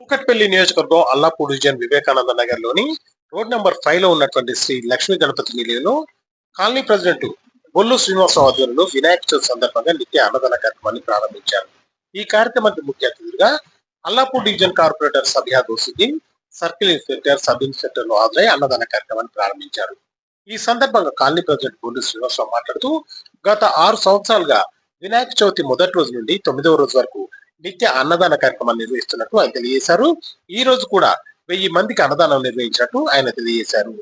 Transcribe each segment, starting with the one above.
కుక్కట్పల్లి నియోజకవర్గం అల్లాపూర్ డివిజన్ వివేకానంద నగర్ లోని road number 5 లో ఉన్నటువంటి శ్రీ లక్ష్మీ గణపతి నిలయంలో కాలనీ ప్రెసిడెంట్ బొల్లు శ్రీనివాసరావు ఆధ్వర్యంలో వినాయక చవితి సందర్భంగా నిత్య అన్నదాన కార్యక్రమాన్ని ప్రారంభించారు. ఈ కార్యక్రమానికి ముఖ్య అతిథులుగా Allapur division corporator Sabiha Gousuddin, circle inspector, sub ఇన్స్పెక్టర్లు హాజరై అన్నదాన కార్యక్రమాన్ని ప్రారంభించారు. ఈ సందర్భంగా కాలనీ ప్రెసిడెంట్ బొల్లు శ్రీనివాసరావు మాట్లాడుతూ గత 6 సంవత్సరాలుగా వినాయక చవితి మొదటి రోజు నుండి 9వ రోజు వరకు నిత్య అన్నదాన కార్యక్రమాన్ని నిర్వహిస్తున్నట్టు ఆయన తెలియజేశారు. ఈ రోజు కూడా 1000 మందికి అన్నదానం నిర్వహించినట్టు ఆయన తెలియజేశారు.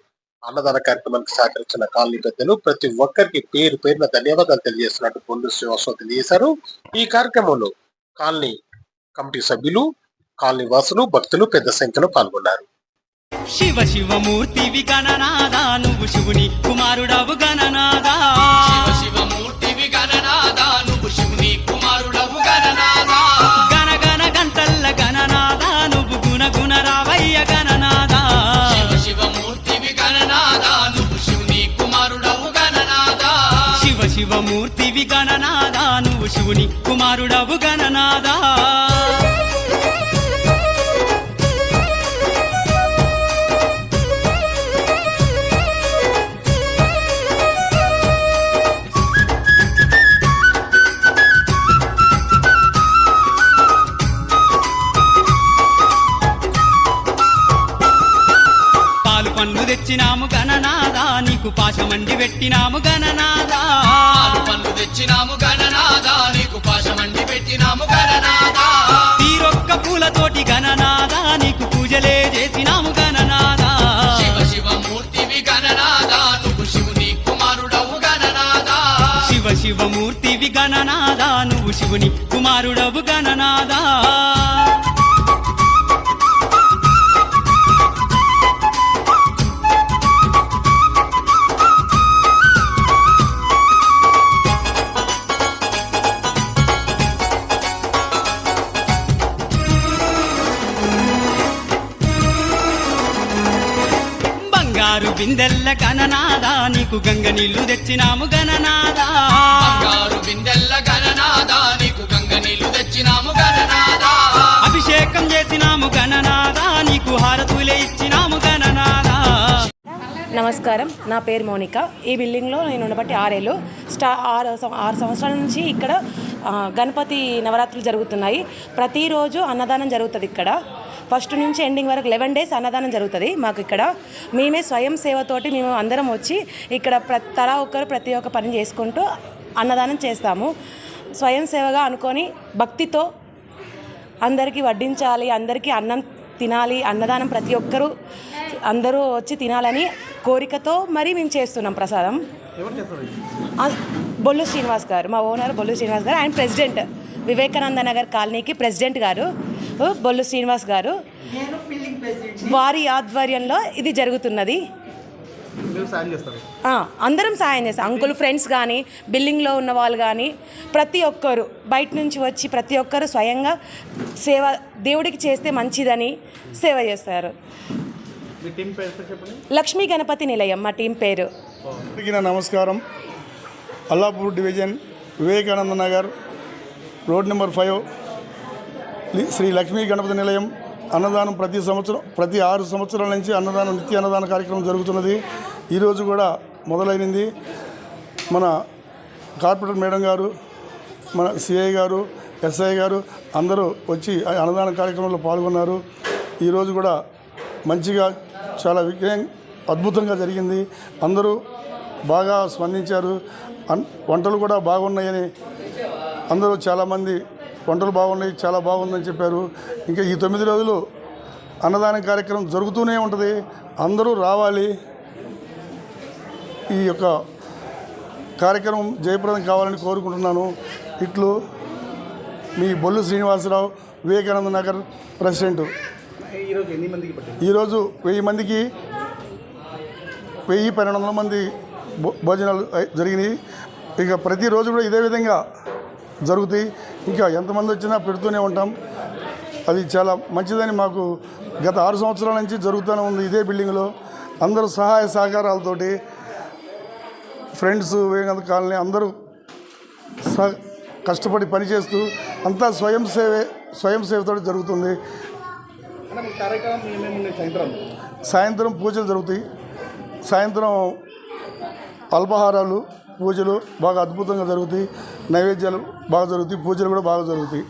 అన్నదాన కార్యక్రమానికి సహకరించిన కాలనీ పెద్దలు ప్రతి ఒక్కరికి పేరు పేరున ధన్యవాదాలు తెలియజేస్తున్నట్టు బొల్లు శ్రీనివాసరావు తెలియజేశారు. ఈ కార్యక్రమంలో కాలనీ కమిటీ సభ్యులు, కాలనీ వాసులు, భక్తులు పెద్ద సంఖ్యలో పాల్గొన్నారు. శివ శివమూర్తివి గణనాదా, నువ్వు శివుని కుమారుడవు గణనాదా. శివ శివమూర్తివి గణనాదా, నువ్వు శివుని కుమారుడవు గణనాదా. గణ గణ గంటల్ల గణనాదా, నువ్వు గుణ గుణ రావయ్య గణనాదా. శివ శివమూర్తివి గణనాదా, నువ్వు శివుని కుమారుడవు గణనాదా. శివ శివమూర్తివి గణనాదా, నువ్వు శివుని కుమారుడవు గణనాదా. పండ్లు తెచ్చినాము గణనాదా, నీకు పాశమండి పెట్టినాము గణనాదా. పండ్లు తెచ్చినాము గణనాదా, నీకు పాశమండి పెట్టినాము గణనాదా. తీరొక్క పూలతోటి గణనాదా, నీకు పూజలే చేసినాము గణనాదా. శివ శివమూర్తివి గణనాదా, నువ్వు శివుని కుమారుడవు గణనాదా. శివ శివమూర్తివి గణనాదా, నువ్వు శివుని కుమారుడవు గణనాదా. బంగారు బిందెల్ల గణనాదా, నీకు గంగ నీళ్లు తెచ్చినాము గణనాదా. బంగారు బిందెల్ల గణనాదా, నీకు గంగ నీళ్లు తెచ్చినాము గణనాదా. అభిషేకం చేసినాము గణనాదా, నీకు హారతులే ఇచ్చినాము గణనాదా. నమస్కారం, నా పేరు మోనిక. ఈ బిల్డింగ్లో నేను ఉండబట్టి 6 ఏళ్ళు. 6 సంవత్సరాల నుంచి ఇక్కడ గణపతి నవరాత్రులు జరుగుతున్నాయి. ప్రతిరోజు అన్నదానం జరుగుతుంది ఇక్కడ. ఫస్ట్ నుంచి ఎండింగ్ వరకు 11 డేస్ అన్నదానం జరుగుతుంది మాకు ఇక్కడ. మేమే స్వయం సేవతోటి మేము అందరం వచ్చి ఇక్కడ తలా ఒక్కరు ప్రతి ఒక్క పని చేసుకుంటూ అన్నదానం చేస్తాము. స్వయం సేవగా అనుకొని భక్తితో అందరికీ వడ్డించాలి, అందరికీ అన్నం తినాలి, అన్నదానం ప్రతి ఒక్కరూ అందరూ వచ్చి తినాలని కోరికతో మరి మేము చేస్తున్నాం ప్రసాదం. బొల్లు శ్రీనివాస్ గారు, మా ఓనర్ బొల్లు శ్రీనివాస్ గారు. ఆయన ప్రెసిడెంట్, వివేకానంద నగర్ కాలనీకి ప్రెసిడెంట్ గారు బొల్లు శ్రీనివాస్ గారు. వారి ఆధ్వర్యంలో ఇది జరుగుతున్నది. అందరం సాయం చేస్తాం. అంకుల్, ఫ్రెండ్స్ కానీ, బిల్డింగ్లో ఉన్న వాళ్ళు కానీ ప్రతి ఒక్కరు బయట నుంచి వచ్చి ప్రతి ఒక్కరు స్వయంగా సేవ దేవుడికి చేస్తే మంచిదని సేవ చేస్తారు. లక్ష్మీ గణపతి నిలయం మా టీం పేరు. నమస్కారం. Allapur division Vivekananda Nagar road number 5 Shri Lakshmi Ganapathi Nilayam అన్నదానం ప్రతి 6 సంవత్సరాల నుంచి నిత్య అన్నదాన కార్యక్రమం జరుగుతున్నది. ఈరోజు కూడా మొదలైనది. మన కార్పొరేటర్ మేడం గారు, మన సిఐ గారు, ఎస్ఐ గారు అందరూ వచ్చి అన్నదాన కార్యక్రమంలో పాల్గొన్నారు. ఈరోజు కూడా మంచిగా చాలా అద్భుతంగా జరిగింది. అందరూ బాగా స్పందించారు. వంటలు కూడా బాగున్నాయని అందరూ చాలామంది వంటలు బాగున్నాయి, చాలా బాగుందని చెప్పారు. ఇంకా ఈ 9 రోజులు అన్నదాన కార్యక్రమం జరుగుతూనే ఉంటుంది. అందరూ రావాలి. ఈ యొక్క కార్యక్రమం జయప్రదం కావాలని కోరుకుంటున్నాను. ఇట్లు మీ బొల్లు శ్రీనివాసరావు, వివేకానంద నగర్ ప్రెసిడెంట్. ఈరోజు 1000 మందికి 1200 మంది భోజనాలు జరిగినాయి. ఇక ప్రతిరోజు కూడా ఇదే విధంగా జరుగుతాయి. ఇంకా ఎంతమంది వచ్చినా పెడుతూనే ఉంటాం. అది చాలా మంచిదని మాకు గత 6 సంవత్సరాల నుంచి జరుగుతూనే ఉంది. ఇదే బిల్డింగ్లో అందరూ సహాయ సహకారాలతోటి ఫ్రెండ్స్, వివేకానంద కాలనీ అందరూ కష్టపడి పనిచేస్తూ అంతా స్వయం సేవతో జరుగుతుంది. కార్యక్రమం ఏమేమి ఉన్నాయి సాయంత్రం? సాయంత్రం పూజలు జరుగుతాయి. సాయంత్రం అల్పాహారాలు పూజలు బాగా అద్భుతంగా జరుగుతాయి. నైవేద్యాలు బాగా జరుగుతాయి. పూజలు కూడా బాగా జరుగుతాయి.